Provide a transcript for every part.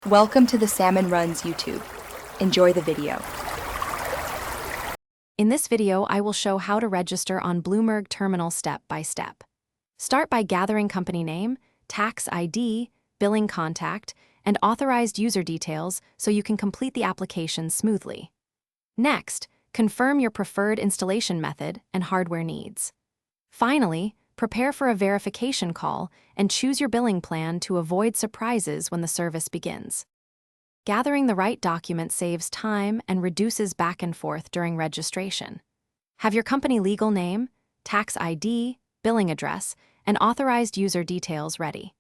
Welcome to the Salmon Runs YouTube. Enjoy the video. In this video, I will show how to register on Bloomberg Terminal step by step. Start by gathering company name, tax ID, billing contact, and authorized user details so you can complete the application smoothly. Next, confirm your preferred installation method and hardware needs. Finally, prepare for a verification call and choose your billing plan to avoid surprises when the service begins. Gathering the right document saves time and reduces back and forth during registration. Have your company legal name, tax ID, billing address, and authorized user details ready.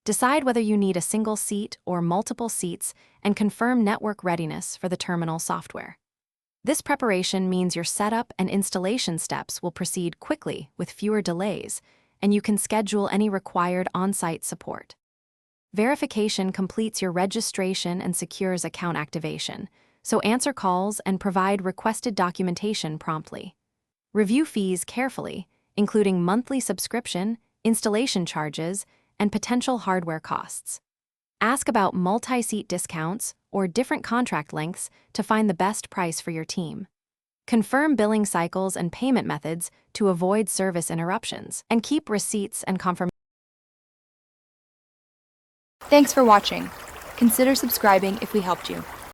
Decide whether you need a single seat or multiple seats and confirm network readiness for the terminal software. This preparation means your setup and installation steps will proceed quickly with fewer delays, and you can schedule any required on-site support. Verification completes your registration and secures account activation, so answer calls and provide requested documentation promptly. Review fees carefully, including monthly subscription, installation charges, and potential hardware costs. Ask about multi-seat discounts or different contract lengths to find the best price for your team. Confirm billing cycles and payment methods to avoid service interruptions, and keep receipts and confirmation. Thanks for watching. Consider subscribing if we helped you.